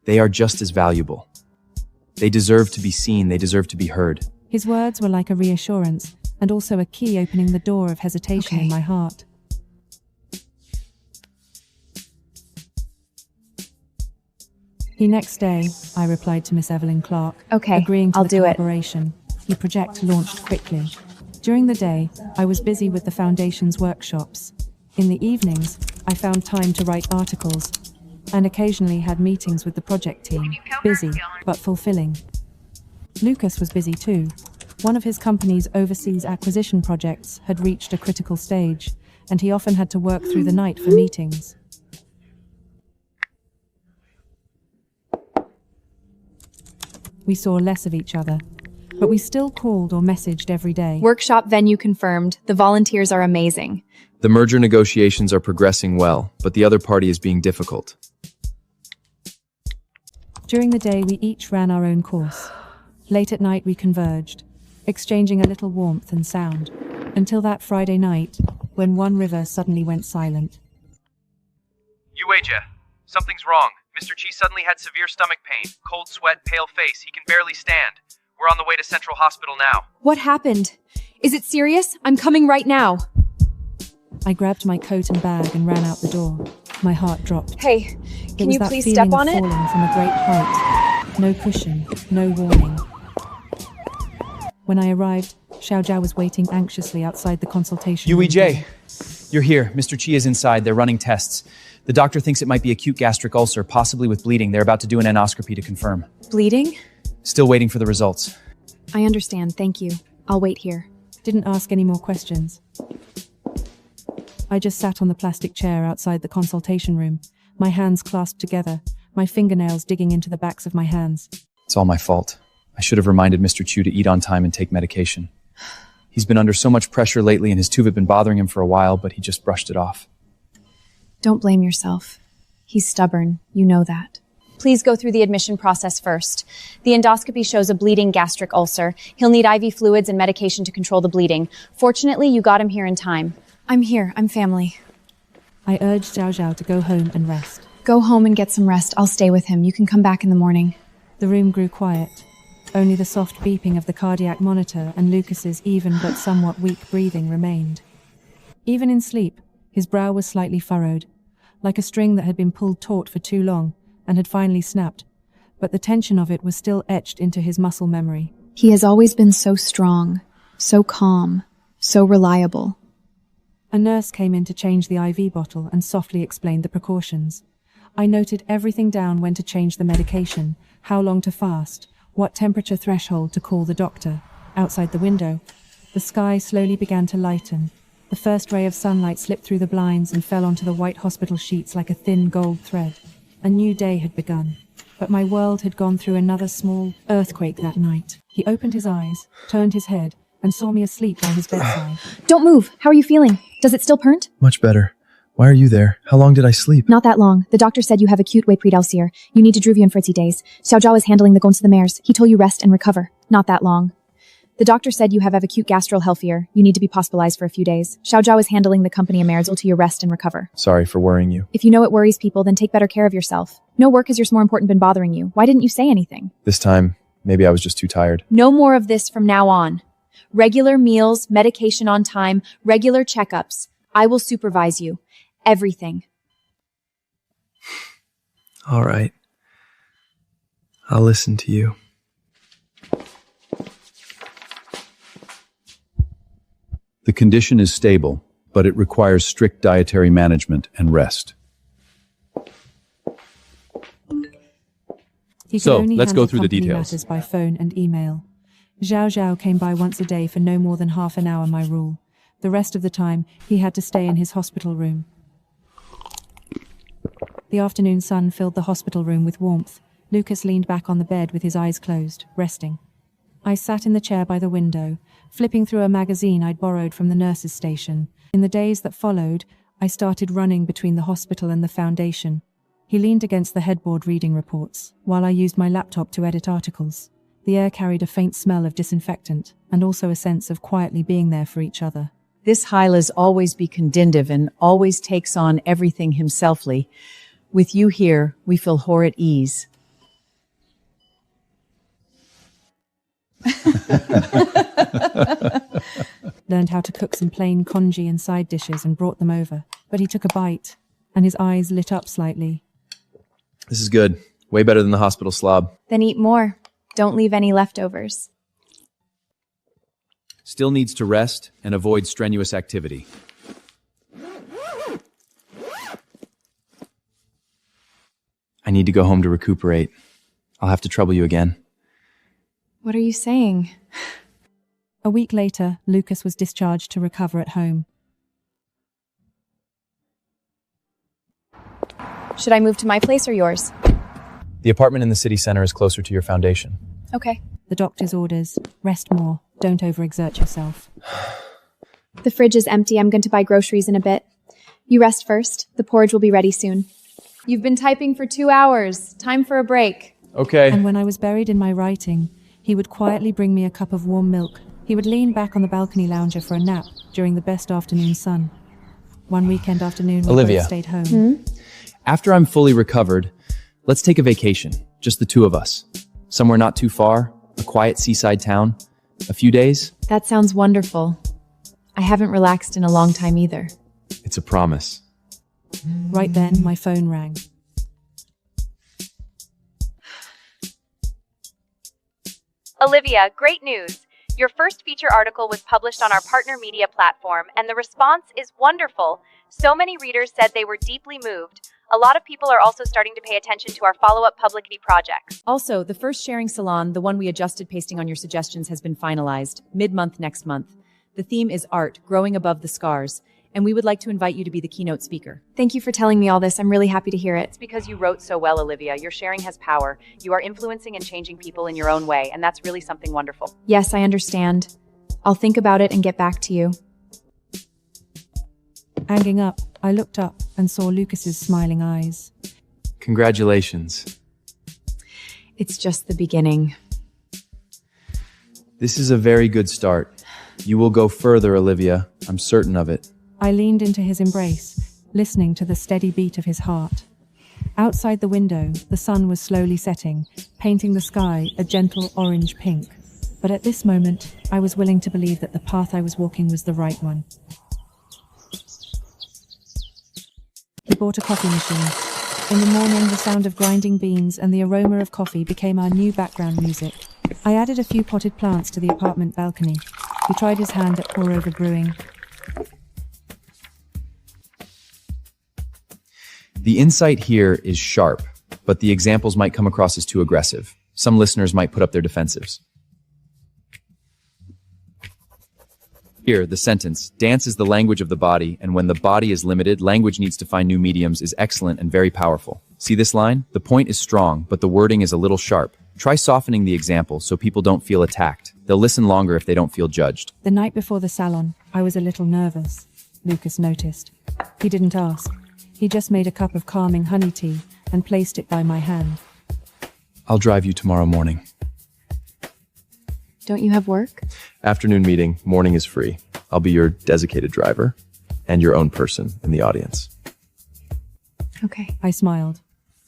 [SPEAKER 3] they are just as valuable. They deserve to be seen, they deserve to be heard.
[SPEAKER 1] His words were like a reassurance, and also a key opening the door of hesitation in my heart. The next day, I replied to Miss Evelyn Clark,
[SPEAKER 6] Okay,
[SPEAKER 1] agreeing to
[SPEAKER 6] I'll
[SPEAKER 1] the
[SPEAKER 6] do it.
[SPEAKER 1] collaboration. The project launched quickly. During the day, I was busy with the foundation's workshops. In the evenings, I found time to write articles, and occasionally had meetings with the project team, busy but fulfilling. Lucas was busy too. One of his company's overseas acquisition projects had reached a critical stage, and he often had to work through the night for meetings. We saw less of each other, but we still called or messaged every day.
[SPEAKER 6] Workshop venue confirmed. The volunteers are amazing.
[SPEAKER 3] The merger negotiations are progressing well, but the other party is being difficult.
[SPEAKER 1] During the day, we each ran our own course. Late at night, we converged, exchanging a little warmth and sound, until that Friday night, when One River suddenly went silent.
[SPEAKER 12] Ueja, something's wrong. Mr. Chi suddenly had severe stomach pain, cold sweat, pale face. He can barely stand. We're on the way to Central Hospital now.
[SPEAKER 6] What happened? Is it serious? I'm coming right now.
[SPEAKER 1] I grabbed my coat and bag and ran out the door. My heart dropped.
[SPEAKER 6] Hey,
[SPEAKER 1] It
[SPEAKER 6] can
[SPEAKER 1] was
[SPEAKER 6] you
[SPEAKER 1] that
[SPEAKER 6] please
[SPEAKER 1] feeling
[SPEAKER 6] step
[SPEAKER 1] of
[SPEAKER 6] on it?
[SPEAKER 1] falling from a great height. No cushion, no warning. When I arrived, Xiao Zhao was waiting anxiously outside the consultation room.
[SPEAKER 4] UEJ, you're here. Mr. Chi is inside. They're running tests. The doctor thinks it might be acute gastric ulcer, possibly with bleeding. They're about to do an endoscopy to confirm.
[SPEAKER 6] Bleeding?
[SPEAKER 4] Still waiting for the results.
[SPEAKER 6] I understand, thank you. I'll wait here.
[SPEAKER 1] Didn't ask any more questions. I just sat on the plastic chair outside the consultation room, my hands clasped together, my fingernails digging into the backs of my hands.
[SPEAKER 4] It's all my fault. I should have reminded Mr. Chu to eat on time and take medication. He's been under so much pressure lately and his tooth had been bothering him for a while, but he just brushed it off.
[SPEAKER 6] Don't blame yourself. He's stubborn, you know that. Please go through the admission process first. The endoscopy shows a bleeding gastric ulcer. He'll need IV fluids and medication to control the bleeding. Fortunately, you got him here in time. I'm here, I'm family.
[SPEAKER 1] I urged Xiao Zhao to go home and rest.
[SPEAKER 6] Go home and get some rest. I'll stay with him. You can come back in the morning.
[SPEAKER 1] The room grew quiet. Only the soft beeping of the cardiac monitor and Lucas's even but somewhat weak breathing remained. Even in sleep, his brow was slightly furrowed, like a string that had been pulled taut for too long and had finally snapped, but the tension of it was still etched into his muscle memory.
[SPEAKER 6] He has always been so strong, so calm, so reliable.
[SPEAKER 1] A nurse came in to change the IV bottle and softly explained the precautions. I noted everything down: when to change the medication, how long to fast, what temperature threshold to call the doctor. Outside the window, the sky slowly began to lighten. The first ray of sunlight slipped through the blinds and fell onto the white hospital sheets like a thin gold thread. A new day had begun, but my world had gone through another small earthquake that night. He opened his eyes, turned his head, and saw me asleep by his bedside.
[SPEAKER 6] Don't move. How are you feeling? Does it still hurt?
[SPEAKER 11] Much better. Why are you there? How long did I sleep?
[SPEAKER 6] Not that long. The doctor said you have acute Waypreed ulcer. You need to Druvian Fritzy days. Xiao Zhao is handling the Gons to the mares. He told you rest and recover. Not that long. The doctor said you have acute gastral healthier. You need to be hospitalized for a few days. Xiao Zhao is handling the company mares until you rest and recover.
[SPEAKER 3] Sorry for worrying you.
[SPEAKER 6] If you know it worries people, then take better care of yourself. No work is yours more important than bothering you. Why didn't you say anything?
[SPEAKER 3] This time, maybe I was just too tired.
[SPEAKER 6] No more of this from now on. Regular meals, medication on time, regular checkups. I will supervise you. Everything.
[SPEAKER 11] All right. I'll listen to you.
[SPEAKER 13] The condition is stable, but it requires strict dietary management and rest.
[SPEAKER 1] He could
[SPEAKER 3] So,
[SPEAKER 1] only
[SPEAKER 3] let's go
[SPEAKER 1] handle
[SPEAKER 3] through the
[SPEAKER 1] company
[SPEAKER 3] details.
[SPEAKER 1] matters by phone and email. Zhao Zhao came by once a day for no more than half an hour, my rule. The rest of the time, he had to stay in his hospital room. The afternoon sun filled the hospital room with warmth. Lucas leaned back on the bed with his eyes closed, resting. I sat in the chair by the window, flipping through a magazine I'd borrowed from the nurses' station. In the days that followed, I started running between the hospital and the foundation. He leaned against the headboard reading reports, while I used my laptop to edit articles. The air carried a faint smell of disinfectant, and also a sense of quietly being there for each other.
[SPEAKER 7] This Hylas always be conditive and always takes on everything himselfly. With you here, we feel whore at ease.
[SPEAKER 1] Learned how to cook some plain congee and side dishes and brought them over. But he took a bite, and his eyes lit up slightly.
[SPEAKER 3] This is good. Way better than the hospital slob.
[SPEAKER 6] Then eat more. Don't leave any leftovers.
[SPEAKER 13] Still needs to rest and avoid strenuous activity.
[SPEAKER 3] I need to go home to recuperate. I'll have to trouble you again.
[SPEAKER 6] What are you saying?
[SPEAKER 1] A week later, Lucas was discharged to recover at home.
[SPEAKER 6] Should I move to my place or yours?
[SPEAKER 3] The apartment in the city center is closer to your foundation.
[SPEAKER 6] Okay.
[SPEAKER 1] The doctor's orders: rest more, don't overexert yourself.
[SPEAKER 6] The fridge is empty. I'm going to buy groceries in a bit. You rest first. The porridge will be ready soon. You've been typing for 2 hours. Time for a break.
[SPEAKER 3] Okay.
[SPEAKER 1] And when I was buried in my writing, he would quietly bring me a cup of warm milk. He would lean back on the balcony lounger for a nap during the best afternoon sun. One weekend afternoon, we
[SPEAKER 3] Olivia.
[SPEAKER 1] both stayed home.
[SPEAKER 3] After I'm fully recovered, let's take a vacation. Just the two of us. Somewhere not too far, a quiet seaside town. A few days.
[SPEAKER 6] That sounds wonderful. I haven't relaxed in a long time either.
[SPEAKER 3] It's a promise.
[SPEAKER 1] Right then, my phone rang.
[SPEAKER 8] Olivia, great news! Your first feature article was published on our partner media platform, and the response is wonderful. So many readers said they were deeply moved. A lot of people are also starting to pay attention to our follow-up publicity projects.
[SPEAKER 7] Also, the first sharing salon, the one we adjusted pasting on your suggestions, has been finalized, mid-month next month. The theme is art, growing above the scars, and we would like to invite you to be the keynote speaker.
[SPEAKER 6] Thank you for telling me all this. I'm really happy to hear it.
[SPEAKER 8] It's because you wrote so well, Olivia. Your sharing has power. You are influencing and changing people in your own way, and that's really something wonderful.
[SPEAKER 6] Yes, I understand. I'll think about it and get back to you.
[SPEAKER 1] Hanging up, I looked up and saw Lucas's smiling eyes.
[SPEAKER 3] Congratulations.
[SPEAKER 6] It's just the beginning.
[SPEAKER 3] This is a very good start. You will go further, Olivia. I'm certain of it.
[SPEAKER 1] I leaned into his embrace, listening to the steady beat of his heart. Outside the window, the sun was slowly setting, painting the sky a gentle orange pink. But at this moment, I was willing to believe that the path I was walking was the right one. He bought a coffee machine. In the morning, the sound of grinding beans and the aroma of coffee became our new background music. I added a few potted plants to the apartment balcony. He tried his hand at pour-over brewing.
[SPEAKER 3] The insight here is sharp, but the examples might come across as too aggressive. Some listeners might put up their defensives. Here, the sentence, dance is the language of the body, and when the body is limited, language needs to find new mediums is excellent and very powerful. See this line? The point is strong, but the wording is a little sharp. Try softening the example so people don't feel attacked. They'll listen longer if they don't feel judged.
[SPEAKER 1] The night before the salon, I was a little nervous. Lucas noticed. He didn't ask. He just made a cup of calming honey tea and placed it by my hand.
[SPEAKER 3] I'll drive you tomorrow morning.
[SPEAKER 2] Don't you have work?
[SPEAKER 3] Afternoon meeting, morning is free. I'll be your designated driver and your own person in the audience.
[SPEAKER 2] Okay.
[SPEAKER 1] I smiled.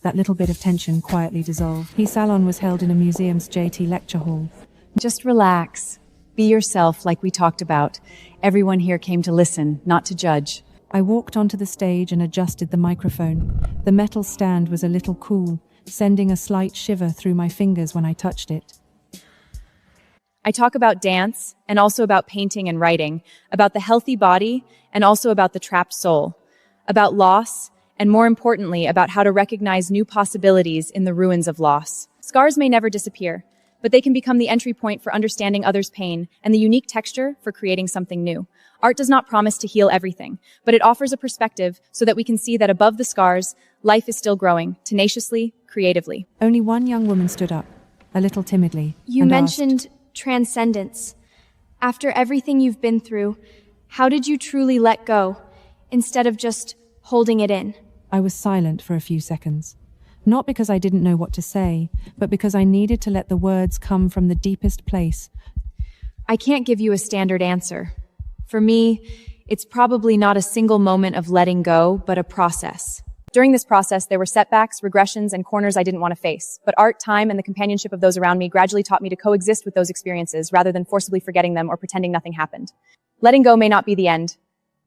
[SPEAKER 1] That little bit of tension quietly dissolved. The salon was held in a museum's JT lecture hall.
[SPEAKER 7] Just relax. Be yourself like we talked about. Everyone here came to listen, not to judge.
[SPEAKER 1] I walked onto the stage and adjusted the microphone. The metal stand was a little cool, sending a slight shiver through my fingers when I touched it.
[SPEAKER 7] I talk about dance, and also about painting and writing, about the healthy body, and also about the trapped soul, about loss, and more importantly, about how to recognize new possibilities in the ruins of loss. Scars may never disappear, but they can become the entry point for understanding others' pain and the unique texture for creating something new. Art does not promise to heal everything, but it offers a perspective so that we can see that above the scars, life is still growing, tenaciously, creatively.
[SPEAKER 1] Only one young woman stood up, a little timidly.
[SPEAKER 14] You mentioned transcendence. After everything you've been through, how did you truly let go, instead of just holding it in?
[SPEAKER 1] I was silent for a few seconds. Not because I didn't know what to say, but because I needed to let the words come from the deepest place.
[SPEAKER 7] I can't give you a standard answer. For me, it's probably not a single moment of letting go, but a process. During this process, there were setbacks, regressions, and corners I didn't want to face. But art, time, and the companionship of those around me gradually taught me to coexist with those experiences rather than forcibly forgetting them or pretending nothing happened. Letting go may not be the end.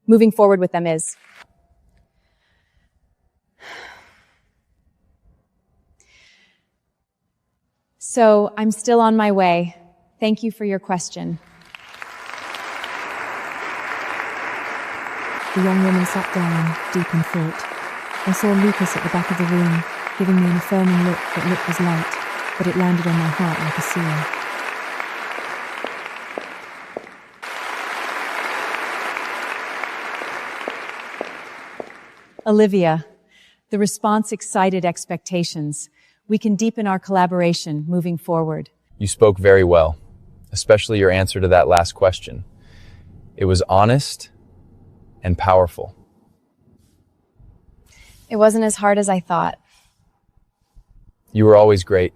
[SPEAKER 7] Moving forward with them is. So, I'm still on my way. Thank you for your question.
[SPEAKER 1] The young woman sat down, deep in thought. I saw Lucas at the back of the room, giving me an affirming look that looked was light, but it landed on my heart like a seal.
[SPEAKER 7] Olivia, the response excited expectations. We can deepen our collaboration moving forward.
[SPEAKER 3] You spoke very well, especially your answer to that last question. It was honest and powerful.
[SPEAKER 2] It wasn't as hard as I thought.
[SPEAKER 3] You were always great.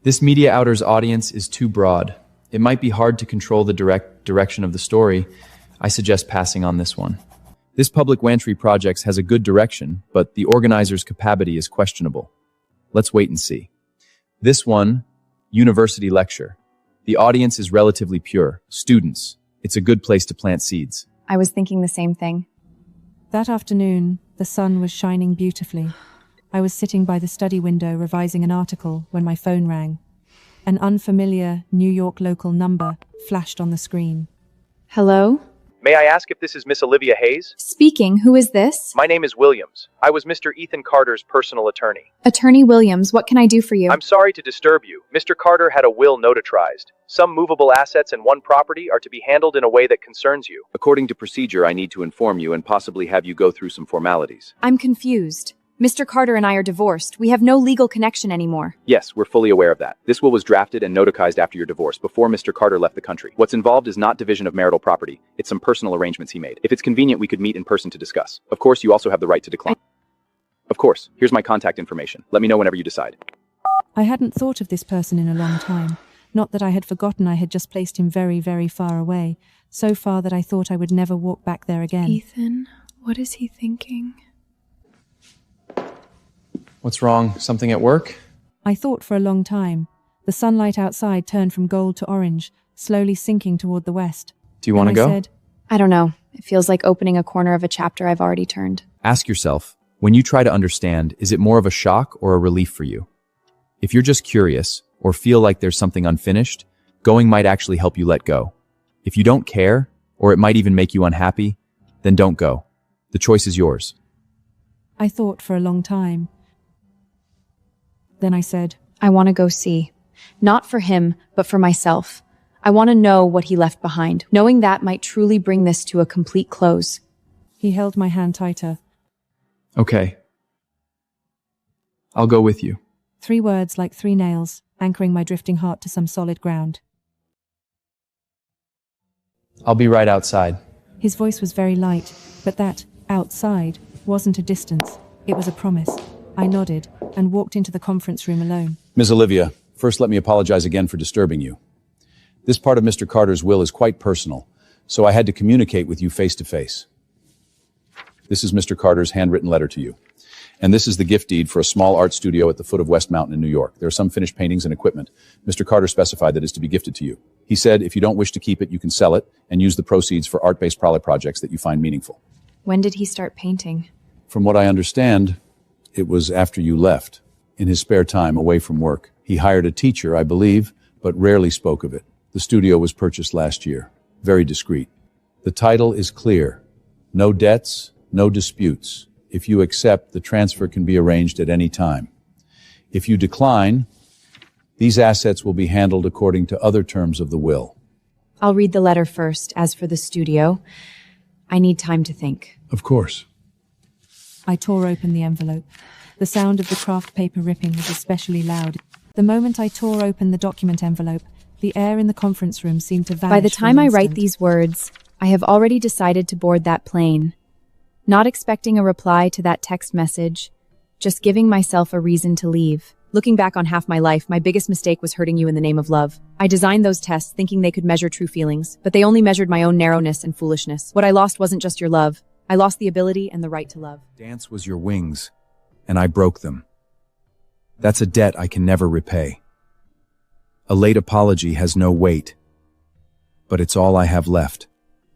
[SPEAKER 3] This Media Outers audience is too broad. It might be hard to control the direction of the story. I suggest passing on this one. This public wantry project has a good direction, but the organizer's capacity is questionable. Let's wait and see. This one, university lecture. The audience is relatively pure. Students. It's a good place to plant seeds.
[SPEAKER 2] I was thinking the same thing.
[SPEAKER 1] That afternoon, the sun was shining beautifully. I was sitting by the study window revising an article when my phone rang. An unfamiliar New York local number flashed on the screen.
[SPEAKER 2] Hello?
[SPEAKER 12] May I ask if this is Miss Olivia Hayes?
[SPEAKER 2] Speaking. Who is this?
[SPEAKER 12] My name is Williams. I was Mr. Ethan Carter's personal attorney.
[SPEAKER 2] Attorney Williams, what can I do for you?
[SPEAKER 12] I'm sorry to disturb you. Mr. Carter had a will notarized. Some movable assets and one property are to be handled in a way that concerns you.
[SPEAKER 3] According to procedure, I need to inform you and possibly have you go through some formalities.
[SPEAKER 2] I'm confused. Mr. Carter and I are divorced. We have no legal connection anymore.
[SPEAKER 3] Yes, we're fully aware of that. This will was drafted and notarized after your divorce, before Mr. Carter left the country. What's involved is not division of marital property. It's some personal arrangements he made. If it's convenient, we could meet in person to discuss. Of course, you also have the right to decline. Of course, here's my contact information. Let me know whenever you decide.
[SPEAKER 1] I hadn't thought of this person in a long time. Not that I had forgotten I had just placed him very, very far away. So far that I thought I would never walk back there again.
[SPEAKER 2] Ethan, what is he thinking?
[SPEAKER 3] What's wrong? Something at work?
[SPEAKER 1] I thought for a long time. The sunlight outside turned from gold to orange, slowly sinking toward the west.
[SPEAKER 3] Do you want to go?
[SPEAKER 1] I said,
[SPEAKER 2] I don't know. It feels like opening a corner of a chapter I've already turned.
[SPEAKER 3] Ask yourself, when you try to understand, is it more of a shock or a relief for you? If you're just curious, or feel like there's something unfinished, going might actually help you let go. If you don't care, or it might even make you unhappy, then don't go. The choice is yours.
[SPEAKER 1] I thought for a long time. Then I said,
[SPEAKER 6] I want to go see. Not for him, but for myself. I want to know what he left behind. Knowing that might truly bring this to a complete close.
[SPEAKER 1] He held my hand tighter.
[SPEAKER 3] Okay. I'll go with you.
[SPEAKER 1] 3 words like 3 nails, anchoring my drifting heart to some solid ground.
[SPEAKER 4] I'll be right outside.
[SPEAKER 1] His voice was very light, but that outside wasn't a distance. It was a promise. I nodded and walked into the conference room alone.
[SPEAKER 13] Ms. Olivia, first let me apologize again for disturbing you. This part of Mr. Carter's will is quite personal, so I had to communicate with you face to face. This is Mr. Carter's handwritten letter to you. And this is the gift deed for a small art studio at the foot of West Mountain in New York. There are some finished paintings and equipment. Mr. Carter specified that it's to be gifted to you. He said if you don't wish to keep it, you can sell it and use the proceeds for art-based projects that you find meaningful.
[SPEAKER 6] When did he start painting?
[SPEAKER 13] From what I understand, it was after you left. In his spare time, away from work. He hired a teacher, I believe, but rarely spoke of it. The studio was purchased last year. Very discreet. The title is clear. No debts, no disputes. If you accept, the transfer can be arranged at any time. If you decline, these assets will be handled according to other terms of the will.
[SPEAKER 6] I'll read the letter first. As for the studio, I need time to think.
[SPEAKER 13] Of course.
[SPEAKER 1] I tore open the envelope. The sound of the craft paper ripping was especially loud. The moment I tore open the document envelope, the air in the conference room seemed to vanish.
[SPEAKER 6] By the time I write
[SPEAKER 1] instant.
[SPEAKER 6] these words, I have already decided to board that plane. Not expecting a reply to that text message, just giving myself a reason to leave. Looking back on half my life, my biggest mistake was hurting you in the name of love. I designed those tests thinking they could measure true feelings, but they only measured my own narrowness and foolishness. What I lost wasn't just your love. I lost the ability and the right to love.
[SPEAKER 3] Dance was your wings, and I broke them. That's a debt I can never repay. A late apology has no weight, but it's all I have left.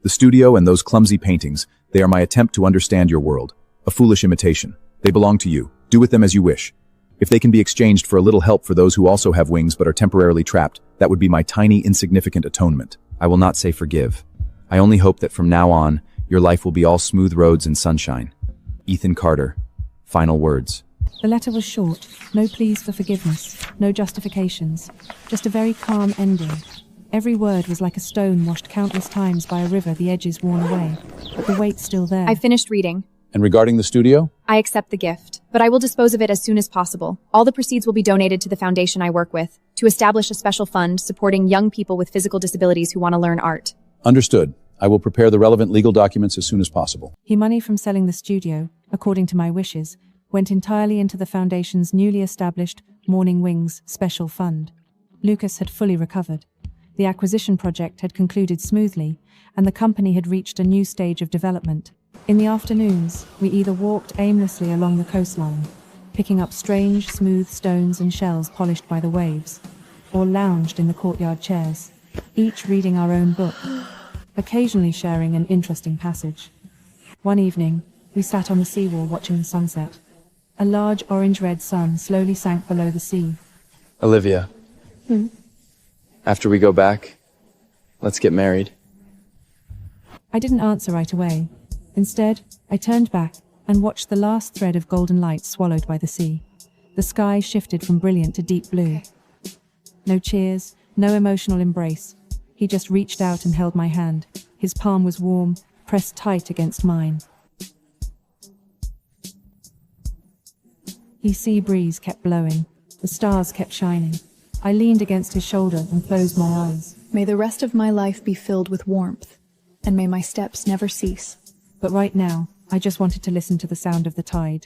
[SPEAKER 3] The studio and those clumsy paintings, they are my attempt to understand your world. A foolish imitation. They belong to you. Do with them as you wish. If they can be exchanged for a little help for those who also have wings but are temporarily trapped, that would be my tiny, insignificant atonement. I will not say forgive. I only hope that from now on, your life will be all smooth roads and sunshine. Ethan Carter. Final words.
[SPEAKER 1] The letter was short. No pleas for forgiveness. No justifications. Just a very calm ending. Every word was like a stone washed countless times by a river, the edges worn away, but the weight's still there.
[SPEAKER 6] I finished reading.
[SPEAKER 13] And regarding the studio?
[SPEAKER 6] I accept the gift, but I will dispose of it as soon as possible. All the proceeds will be donated to the foundation I work with, to establish a special fund supporting young people with physical disabilities who want to learn art.
[SPEAKER 13] Understood. I will prepare the relevant legal documents as soon as possible.
[SPEAKER 1] Money from selling the studio, according to my wishes, went entirely into the foundation's newly established Morning Wings Special Fund. Lucas had fully recovered. The acquisition project had concluded smoothly, and the company had reached a new stage of development. In the afternoons, we either walked aimlessly along the coastline, picking up strange, smooth stones and shells polished by the waves, or lounged in the courtyard chairs, each reading our own book, occasionally sharing an interesting passage. One evening, we sat on the seawall watching the sunset. A large orange-red sun slowly sank below the sea.
[SPEAKER 4] Olivia. After we go back, let's get married.
[SPEAKER 1] I didn't answer right away. Instead, I turned back and watched the last thread of golden light swallowed by the sea. The sky shifted from brilliant to deep blue. No cheers, no emotional embrace. He just reached out and held my hand. His palm was warm, pressed tight against mine. The sea breeze kept blowing. The stars kept shining. I leaned against his shoulder and closed my eyes.
[SPEAKER 15] May the rest of my life be filled with warmth, and may my steps never cease.
[SPEAKER 1] But right now, I just wanted to listen to the sound of the tide.